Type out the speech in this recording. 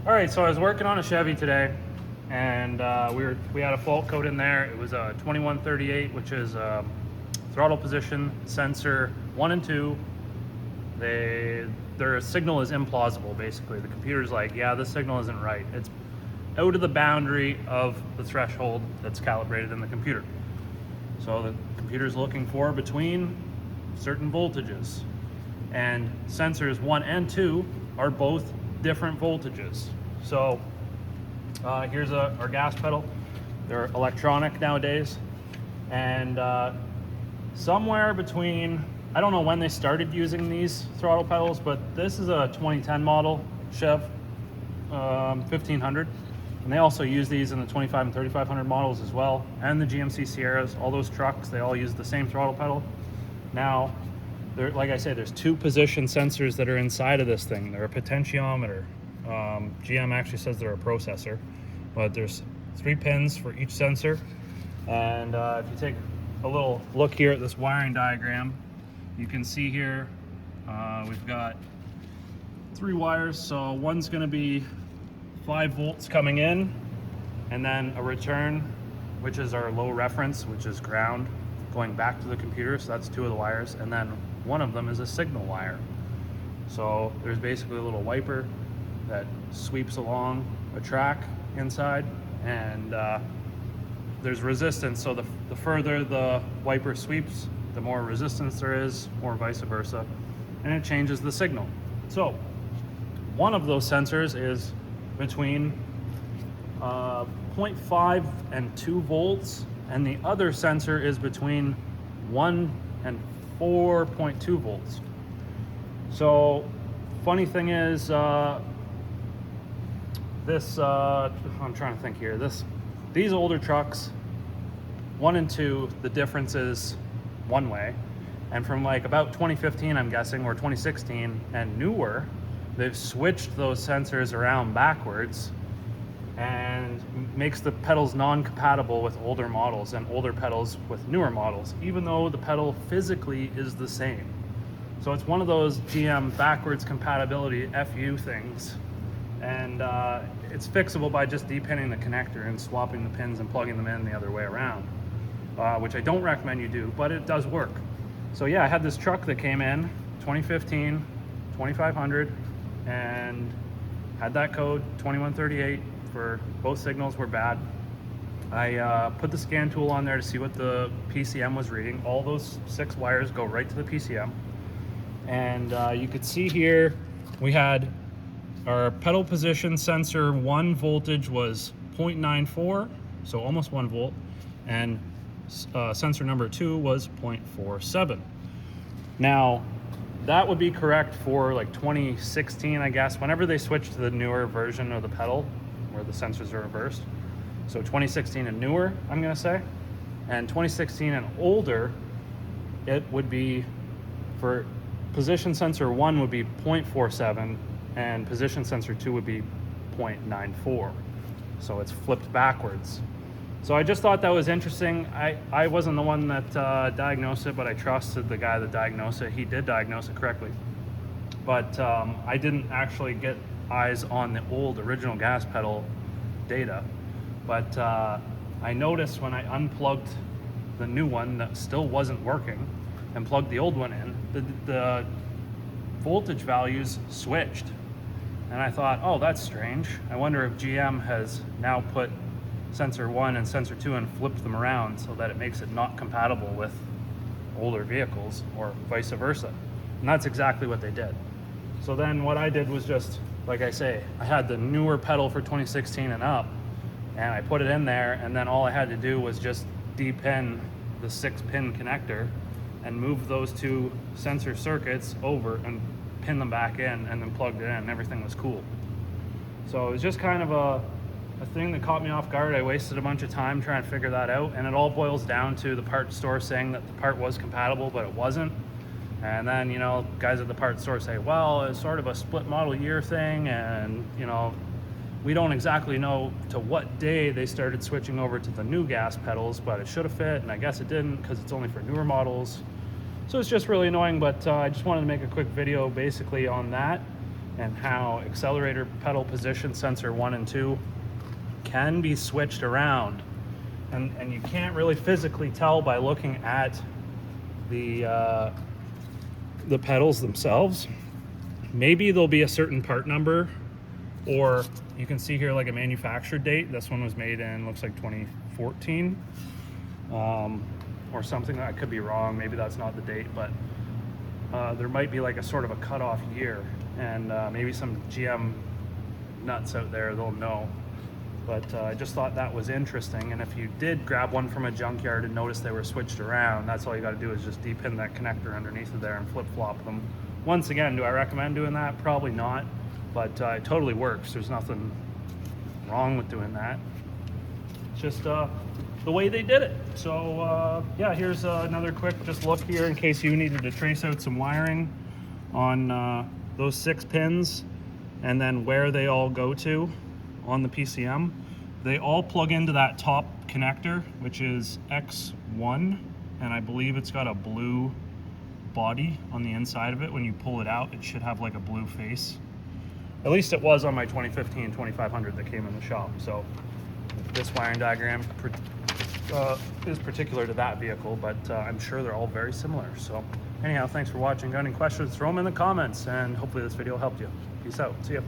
All right, so I was working on a Chevy today, and we had a fault code in there. It was a 2138, which is throttle position sensor 1 and 2. Their signal is implausible. Basically, the computer's like, yeah, this signal isn't right. It's out of the boundary of the threshold that's calibrated in the computer. So the computer's looking for between certain voltages, and sensors 1 and 2 are both different voltages. So here's our gas pedal. They're electronic nowadays, and somewhere between, I don't know when they started using these throttle pedals, but this is a 2010 model Chev 1500, and they also use these in the 25 and 3500 models as well, and the GMC Sierras. All those trucks, they all use the same throttle pedal. Now, like I said, there's 2 position sensors that are inside of this thing. They're a potentiometer. GM actually says they're a processor, but there's 3 pins for each sensor. And if you take a little look here at this wiring diagram, you can see here we've got 3 wires. So one's going to be 5 volts coming in, and then a return, which is our low reference, which is ground, going back to the computer. So that's 2 of the wires, and then one of them is a signal wire. So there's basically a little wiper that sweeps along a track inside, and there's resistance. So the further the wiper sweeps, the more resistance there is, or vice versa, and it changes the signal. So one of those sensors is between 0.5 and 2 volts, and the other sensor is between 1 and 4.2 volts. So funny thing is, this I'm trying to think here. These older trucks, 1 and 2, the difference is one way, and from like about 2015, I'm guessing, or 2016 and newer, they've switched those sensors around backwards, and makes the pedals non-compatible with older models and older pedals with newer models, even though the pedal physically is the same. So it's one of those GM backwards compatibility FU things, and it's fixable by just depinning the connector and swapping the pins and plugging them in the other way around, which I don't recommend you do, but it does work. So yeah, I had this truck that came in 2015 2500 and had that code 2138 for both signals were bad. I put the scan tool on there to see what the PCM was reading. All those 6 wires go right to the PCM, and you could see here we had our pedal position sensor 1 voltage was 0.94, so almost 1 volt, and sensor number 2 was 0.47. Now that would be correct for like 2016, I guess, whenever they switched to the newer version of the pedal where the sensors are reversed. So 2016 and newer, I'm gonna say, and 2016 and older, it would be, for position sensor 1 would be 0.47, and position sensor 2 would be 0.94. So it's flipped backwards. So I just thought that was interesting. I wasn't the one that diagnosed it, but I trusted the guy that diagnosed it. He did diagnose it correctly. But I didn't actually get eyes on the old original gas pedal data. But I noticed when I unplugged the new one that still wasn't working and plugged the old one in, the voltage values switched. And I thought, oh, that's strange. I wonder if GM has now put sensor 1 and sensor 2 and flipped them around so that it makes it not compatible with older vehicles, or vice versa. And that's exactly what they did. So then what I did was just, like I say, I had the newer pedal for 2016 and up, and I put it in there, and then all I had to do was just depin the 6-pin connector and move those 2 sensor circuits over and pin them back in, and then plugged it in, and everything was cool. So it was just kind of a thing that caught me off guard. I wasted a bunch of time trying to figure that out, and it all boils down to the parts store saying that the part was compatible, but it wasn't. And then, you know, guys at the parts store say, well, it's sort of a split model year thing, and, you know, we don't exactly know to what day they started switching over to the new gas pedals, but it should have fit, and I guess it didn't because it's only for newer models. So it's just really annoying, but I just wanted to make a quick video basically on that. and how accelerator pedal position sensor 1 and 2 can be switched around. And you can't really physically tell by looking at the pedals themselves. Maybe there'll be a certain part number, or you can see here like a manufacturer date. This one was made in, looks like 2014, or something. I could be wrong, maybe that's not the date, but there might be like a sort of a cutoff year, and maybe some GM nuts out there, they'll know. But I just thought that was interesting. And if you did grab one from a junkyard and notice they were switched around, that's all you got to do is just depin that connector underneath of there and flip-flop them. Once again, do I recommend doing that? Probably not, but it totally works. There's nothing wrong with doing that. It's just the way they did it. So yeah, here's another quick just look here in case you needed to trace out some wiring on those 6 pins, and then where they all go to on the PCM. They all plug into that top connector, which is X1, and I believe it's got a blue body on the inside of it. When you pull it out, it should have like a blue face. At least it was on my 2015 2500 that came in the shop. So this wiring diagram is particular to that vehicle, but I'm sure they're all very similar. So anyhow, thanks for watching. Got any questions, throw them in the comments, and hopefully this video helped you. Peace out. See ya.